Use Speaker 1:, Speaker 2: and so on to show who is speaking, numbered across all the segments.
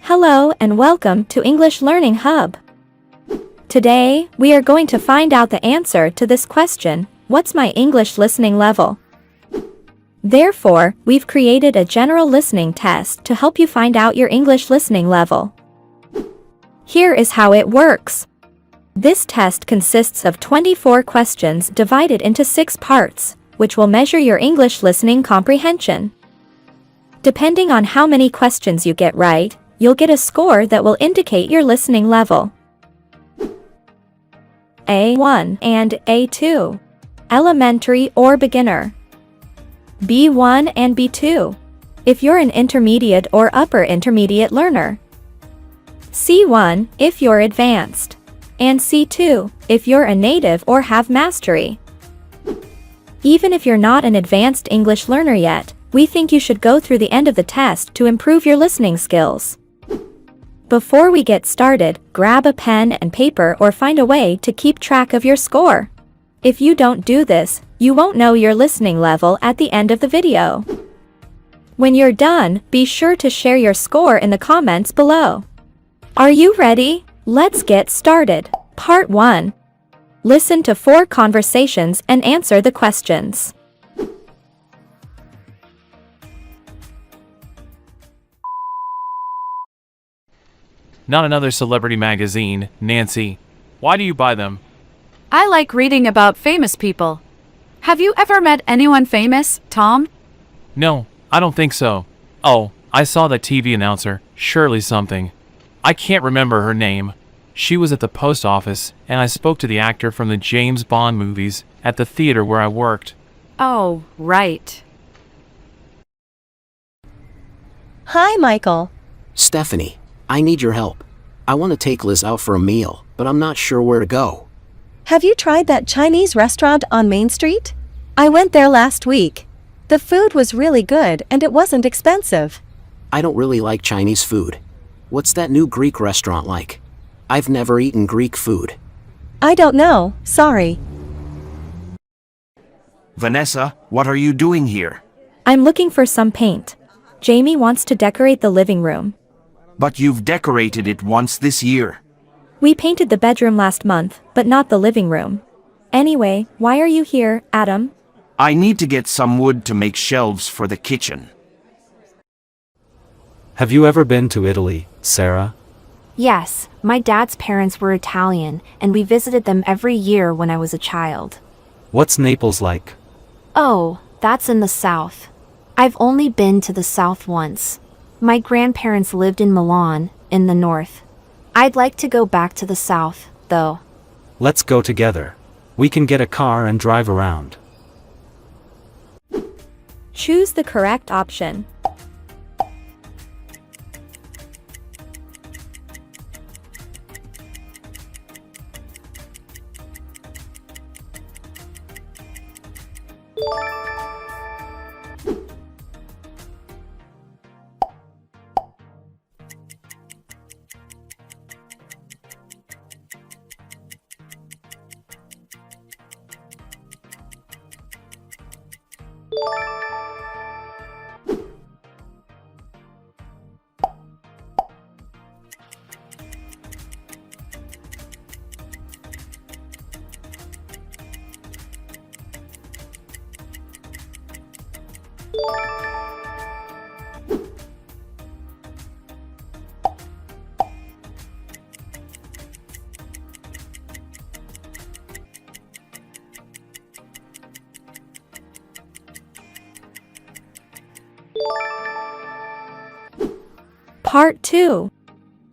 Speaker 1: Hello and welcome to English Learning Hub. Today, we are going to find out the answer to this question, what's my English listening level? Therefore, we've created a general listening test to help you find out your English listening level. Here is how it works. This test consists of 24 questions divided into 6 parts, which will measure your English listening comprehension. Depending on how many questions you get right, you'll get a score that will indicate your listening level. A1 and A2. Elementary or beginner. B1 and B2. If you're an intermediate or upper intermediate learner. C1 if you're advanced. And C2 if you're a native or have mastery. Even if you're not an advanced English learner yet, we think you should go through the end of the test to improve your listening skills. Before we get started, grab a pen and paper or find a way to keep track of your score. If you don't do this, you won't know your listening level at the end of the video. When you're done, be sure to share your score in the comments below. Are you ready? Let's get started. Part 1. Listen to 4 conversations and answer the questions.
Speaker 2: Not another celebrity magazine, Nancy. Why do you buy them?
Speaker 3: I like reading about famous people. Have you ever met anyone famous, Tom?
Speaker 2: No, I don't think so. Oh, I saw the TV announcer, Shirley something. I can't remember her name. She was at the post office, and I spoke to the actor from the James Bond movies at the theater where I worked.
Speaker 3: Oh, right.
Speaker 4: Hi, Michael.
Speaker 5: Stephanie, I need your help. I want to take Liz out for a meal, but I'm not sure where to go.
Speaker 4: Have you tried that Chinese restaurant on Main Street? I went there last week. The food was really good and it wasn't expensive.
Speaker 5: I don't really like Chinese food. What's that new Greek restaurant like? I've never eaten Greek food.
Speaker 4: I don't know, sorry.
Speaker 6: Vanessa, what are you doing here?
Speaker 1: I'm looking for some paint. Jamie wants to decorate the living room.
Speaker 6: But you've decorated it once this year.
Speaker 1: We painted the bedroom last month, but not the living room. Anyway, why are you here, Adam?
Speaker 6: I need to get some wood to make shelves for the kitchen.
Speaker 7: Have you ever been to Italy, Sarah?
Speaker 8: Yes, my dad's parents were Italian, and we visited them every year when I was a child.
Speaker 7: What's Naples like?
Speaker 8: Oh, that's in the south. I've only been to the south once. My grandparents lived in Milan, in the north. I'd like to go back to the south, though.
Speaker 7: Let's go together. We can get a car and drive around.
Speaker 1: Choose the correct option. Part 2.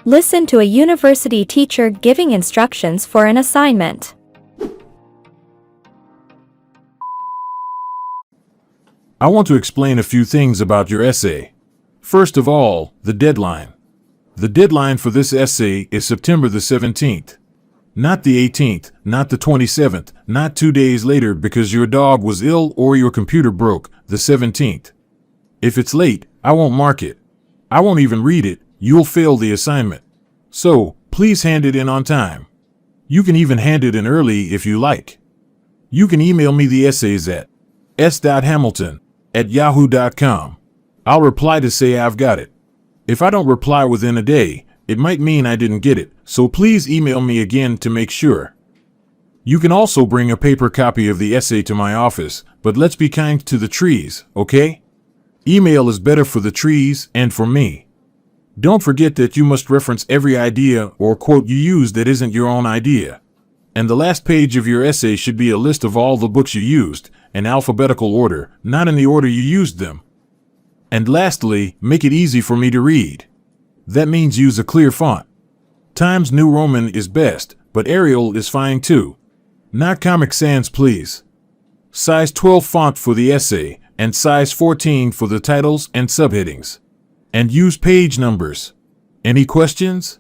Speaker 1: Listen to a university teacher giving instructions for an assignment.
Speaker 9: I want to explain a few things about your essay. First of all, the deadline. The deadline for this essay is September the 17th. Not the 18th, not the 27th, not 2 days later because your dog was ill or your computer broke, the 17th. If it's late, I won't mark it. I won't even read it. You'll fail the assignment. So, please hand it in on time. You can even hand it in early if you like. You can email me the essays at s.hamilton@yahoo.com. I'll reply to say I've got it. If I don't reply within a day, it might mean I didn't get it, so please email me again to make sure. You can also bring a paper copy of the essay to my office, but let's be kind to the trees, okay? Email is better for the trees and for me. Don't forget that you must reference every idea or quote you use that isn't your own idea. And the last page of your essay should be a list of all the books you used, in alphabetical order, not in the order you used them. And lastly, make it easy for me to read. That means use a clear font. Times New Roman is best, but Arial is fine too. Not Comic Sans, please. Size 12 font for the essay, and size 14 for the titles and subheadings. And use page numbers. Any questions?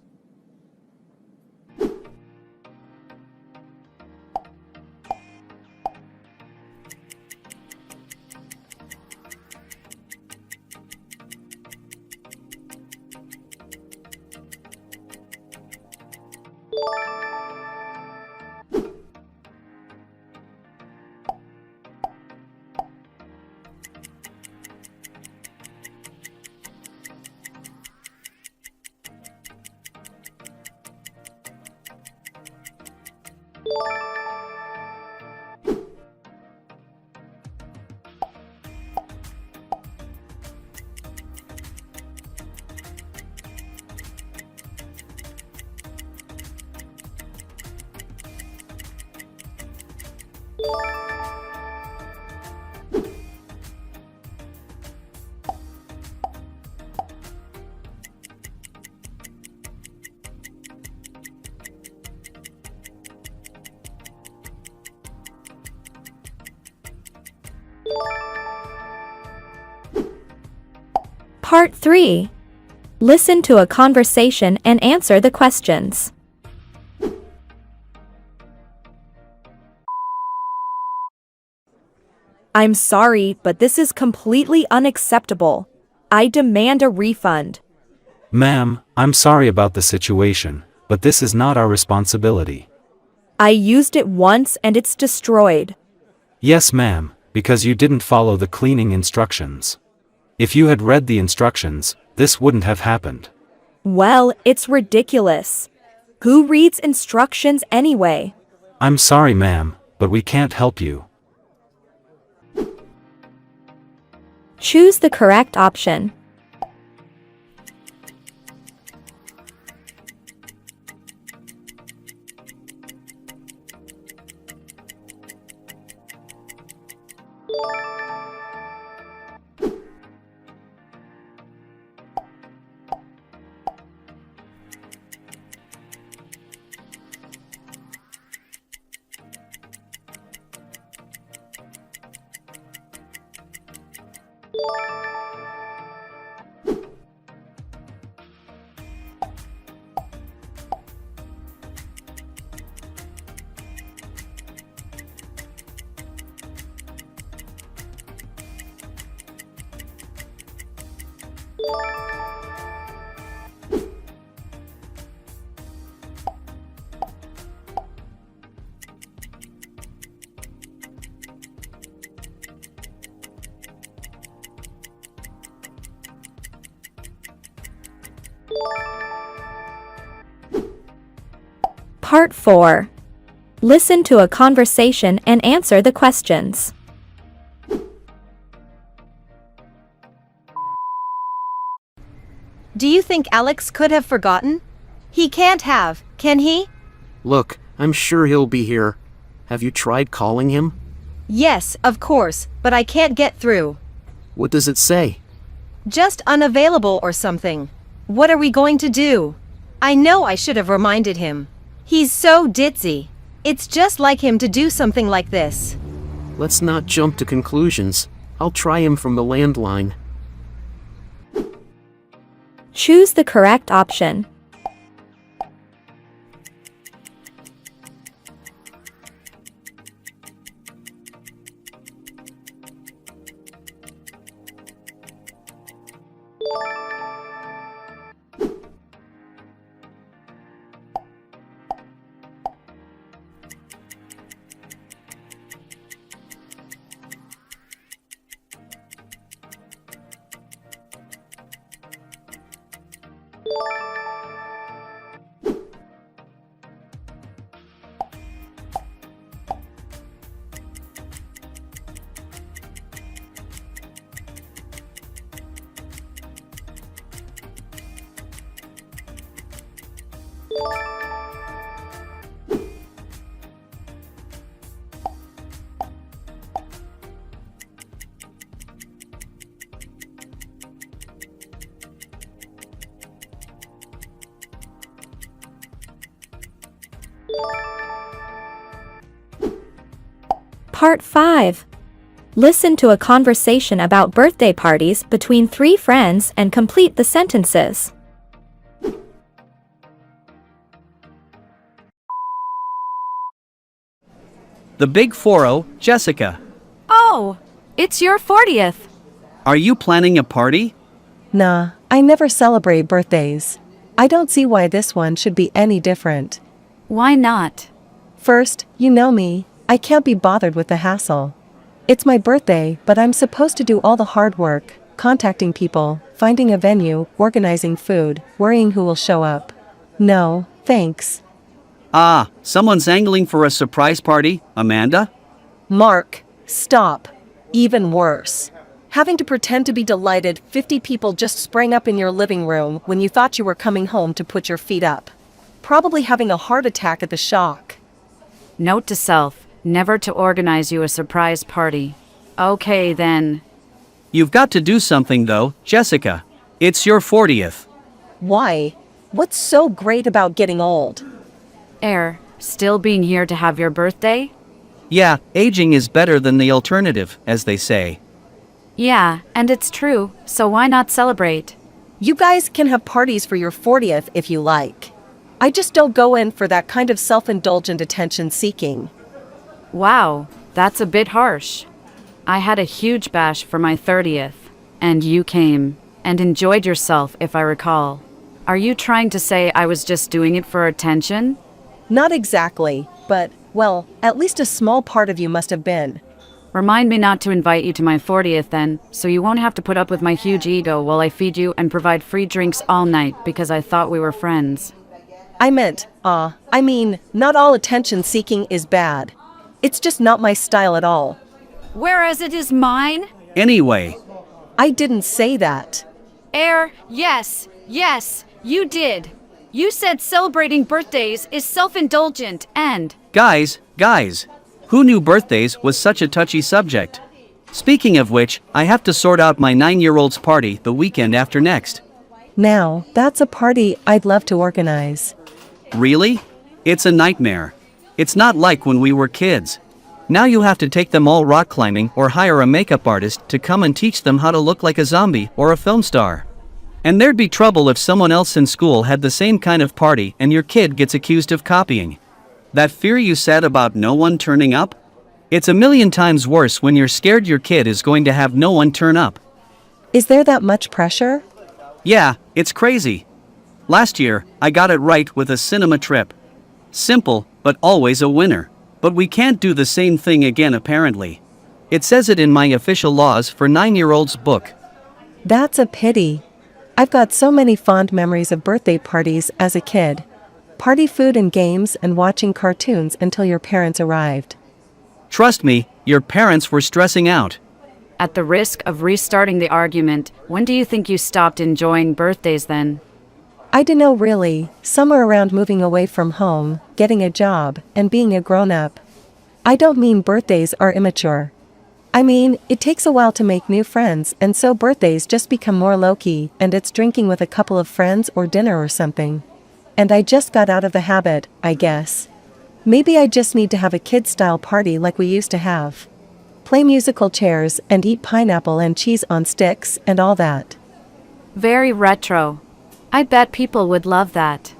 Speaker 1: Part 3. Listen to a conversation and answer the questions. I'm sorry, but this is completely unacceptable. I demand a refund.
Speaker 7: Ma'am, I'm sorry about the situation, but this is not our responsibility.
Speaker 1: I used it once and it's destroyed.
Speaker 7: Yes, ma'am, because you didn't follow the cleaning instructions. If you had read the instructions, this wouldn't have happened.
Speaker 1: Well, it's ridiculous. Who reads instructions anyway?
Speaker 7: I'm sorry, ma'am, but we can't help you.
Speaker 1: Choose the correct option. Part 4. Listen to a conversation and answer the questions.
Speaker 4: Do you think Alex could have forgotten? He can't have, can he?
Speaker 5: Look, I'm sure he'll be here. Have you tried calling him?
Speaker 4: Yes, of course, but I can't get through.
Speaker 5: What does it say?
Speaker 4: Just unavailable or something. What are we going to do? I know I should have reminded him. He's so ditzy. It's just like him to do something like this.
Speaker 5: Let's not jump to conclusions. I'll try him from the landline.
Speaker 1: Choose the correct option. Part 5. Listen to a conversation about birthday parties between 3 friends and complete the sentences.
Speaker 10: The Big 4-0, Jessica.
Speaker 3: Oh, it's your 40th.
Speaker 10: Are you planning a party?
Speaker 11: Nah, I never celebrate birthdays. I don't see why this one should be any different.
Speaker 3: Why not?
Speaker 11: First, you know me, I can't be bothered with the hassle. It's my birthday, but I'm supposed to do all the hard work, contacting people, finding a venue, organizing food, worrying who will show up. No, thanks.
Speaker 10: Ah, someone's angling for a surprise party, Amanda?
Speaker 11: Mark, stop. Even worse. Having to pretend to be delighted 50 people just sprang up in your living room when you thought you were coming home to put your feet up. Probably having a heart attack at the shock.
Speaker 3: Note to self, never to organize you a surprise party. Okay then.
Speaker 10: You've got to do something though, Jessica. It's your 40th.
Speaker 11: Why? What's so great about getting old?
Speaker 3: Air, still being here to have your birthday?
Speaker 10: Yeah, aging is better than the alternative, as they say.
Speaker 3: Yeah, and it's true, so why not celebrate?
Speaker 11: You guys can have parties for your 40th if you like. I just don't go in for that kind of self-indulgent attention seeking.
Speaker 3: Wow, that's a bit harsh. I had a huge bash for my 30th, and you came, and enjoyed yourself if I recall. Are you trying to say I was just doing it for attention?
Speaker 11: Not exactly, but, well, at least a small part of you must have been.
Speaker 3: Remind me not to invite you to my 40th then, so you won't have to put up with my huge ego while I feed you and provide free drinks all night because I thought we were friends.
Speaker 11: I meant, not all attention seeking is bad. It's just not my style at all.
Speaker 3: Whereas it is mine?
Speaker 10: Anyway,
Speaker 11: I didn't say that.
Speaker 3: Air, yes, you did. You said celebrating birthdays is self-indulgent and...
Speaker 10: guys, who knew birthdays was such a touchy subject? Speaking of which, I have to sort out my 9-year-old's party the weekend after next.
Speaker 11: Now, that's a party I'd love to organize.
Speaker 10: Really? It's a nightmare. It's not like when we were kids. Now you have to take them all rock climbing or hire a makeup artist to come and teach them how to look like a zombie or a film star. And there'd be trouble if someone else in school had the same kind of party and your kid gets accused of copying. That fear you said about no one turning up? It's a million times worse when you're scared your kid is going to have no one turn up.
Speaker 11: Is there that much pressure?
Speaker 10: Yeah, it's crazy. Last year, I got it right with a cinema trip. Simple, but always a winner. But we can't do the same thing again apparently. It says it in my official laws for 9-year-olds book.
Speaker 11: That's a pity. I've got so many fond memories of birthday parties as a kid. Party food and games and watching cartoons until your parents arrived.
Speaker 10: Trust me, your parents were stressing out.
Speaker 3: At the risk of restarting the argument, when do you think you stopped enjoying birthdays then?
Speaker 11: I dunno really, somewhere around moving away from home, getting a job, and being a grown-up. I don't mean birthdays are immature. I mean, it takes a while to make new friends, and so birthdays just become more low-key, and it's drinking with a couple of friends or dinner or something. And I just got out of the habit, I guess. Maybe I just need to have a kid-style party like we used to have. Play musical chairs and eat pineapple and cheese on sticks and all that.
Speaker 3: Very retro. I bet people would love that.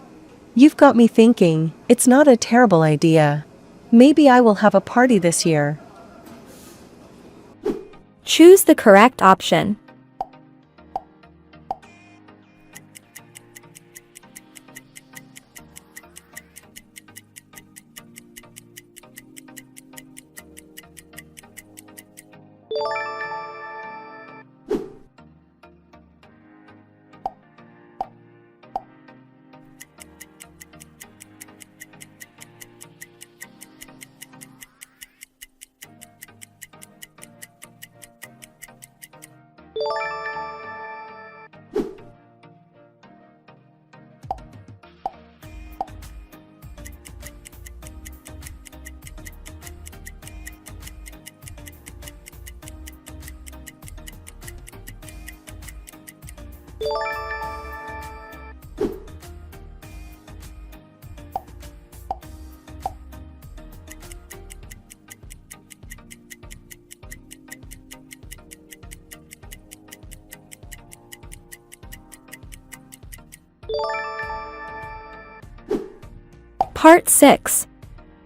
Speaker 11: You've got me thinking, it's not a terrible idea. Maybe I will have a party this year.
Speaker 1: Choose the correct option. Part 6.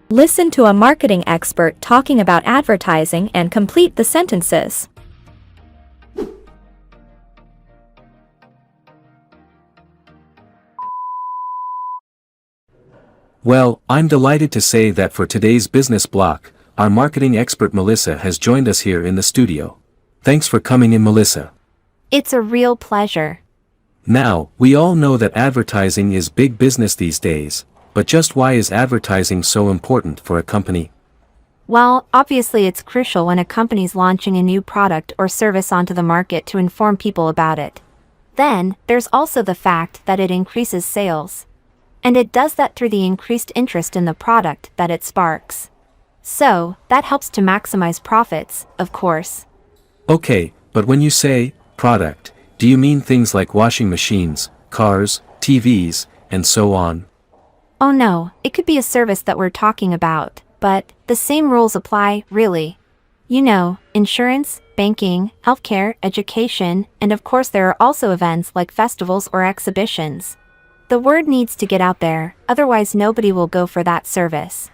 Speaker 1: Listen to a marketing expert talking about advertising and complete the sentences.
Speaker 7: Well, I'm delighted to say that for today's business block, our marketing expert Melissa has joined us here in the studio. Thanks for coming in, Melissa.
Speaker 8: It's a real pleasure.
Speaker 7: Now, we all know that advertising is big business these days, but just why is advertising so important for a company?
Speaker 8: Well, obviously it's crucial when a company's launching a new product or service onto the market to inform people about it. Then, there's also the fact that it increases sales. And it does that through the increased interest in the product that it sparks. So, that helps to maximize profits, of course.
Speaker 7: Okay, but when you say product, do you mean things like washing machines, cars, TVs, and so on?
Speaker 8: Oh no, it could be a service that we're talking about, but the same rules apply, really. You know, insurance, banking, healthcare, education, and of course there are also events like festivals or exhibitions. The word needs to get out there, otherwise nobody will go for that service.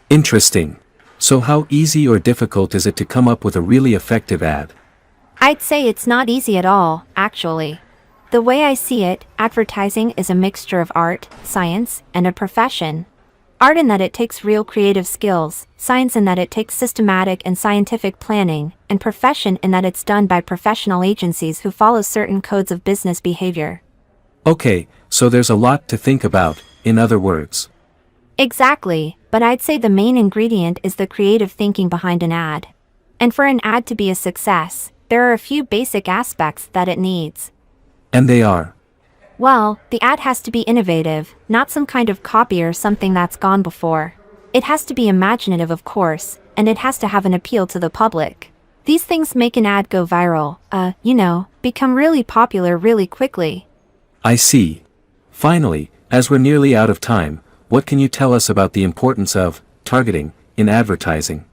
Speaker 7: Interesting. So how easy or difficult is it to come up with a really effective ad?
Speaker 8: I'd say it's not easy at all, actually. The way I see it, advertising is a mixture of art, science, and a profession. Art in that it takes real creative skills, science in that it takes systematic and scientific planning, and profession in that it's done by professional agencies who follow certain codes of business behavior.
Speaker 7: Okay, so there's a lot to think about, in other words.
Speaker 8: Exactly, but I'd say the main ingredient is the creative thinking behind an ad. And for an ad to be a success, there are a few basic aspects that it needs.
Speaker 7: And they are?
Speaker 8: Well, the ad has to be innovative, not some kind of copy or something that's gone before. It has to be imaginative, of course, and it has to have an appeal to the public. These things make an ad go viral, become really popular really quickly.
Speaker 7: I see. Finally, as we're nearly out of time, what can you tell us about the importance of targeting in advertising?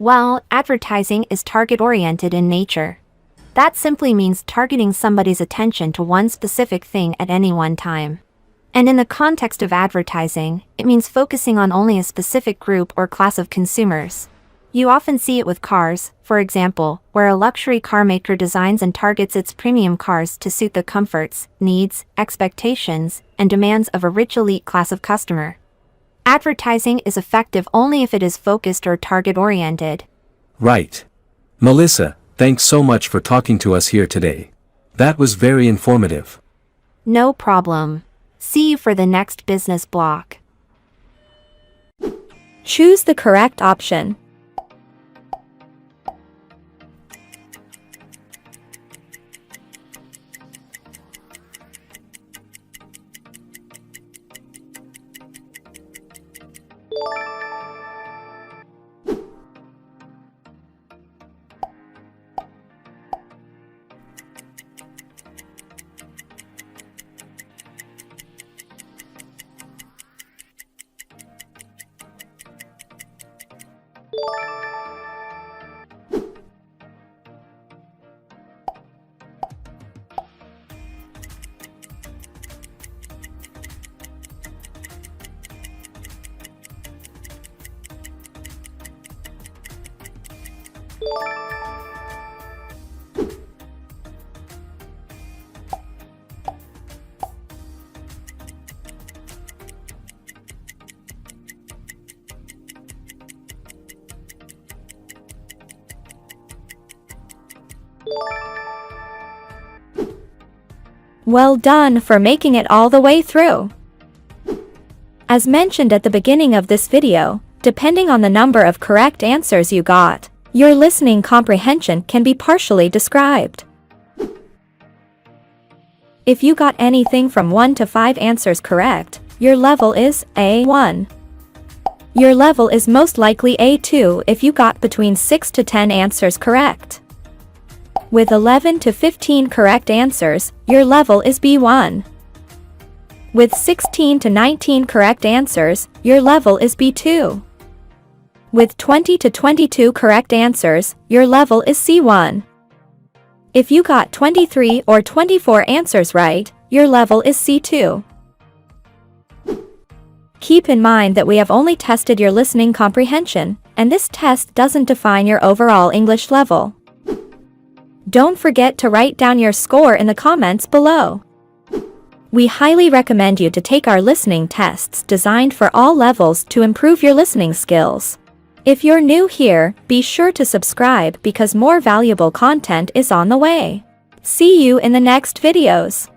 Speaker 8: Well, advertising is target-oriented in nature. That simply means targeting somebody's attention to one specific thing at any one time. And in the context of advertising, it means focusing on only a specific group or class of consumers. You often see it with cars, for example, where a luxury car maker designs and targets its premium cars to suit the comforts, needs, expectations, and demands of a rich elite class of customer. Advertising is effective only if it is focused or target-oriented.
Speaker 7: Right. Melissa, thanks so much for talking to us here today. That was very informative.
Speaker 8: No problem. See you for the next business block.
Speaker 1: Choose the correct option. Well done for making it all the way through. As mentioned at the beginning of this video, depending on the number of correct answers you got, your listening comprehension can be partially described. If you got anything from 1 to 5 answers correct, your level is A1. Your level is most likely A2 if you got between 6 to 10 answers correct. With 11 to 15 correct answers, your level is B1. With 16 to 19 correct answers, your level is B2. With 20 to 22 correct answers, your level is C1. If you got 23 or 24 answers right, your level is C2. Keep in mind that we have only tested your listening comprehension, and this test doesn't define your overall English level. Don't forget to write down your score in the comments below. We highly recommend you to take our listening tests designed for all levels to improve your listening skills. If you're new here, be sure to subscribe because more valuable content is on the way. See you in the next videos.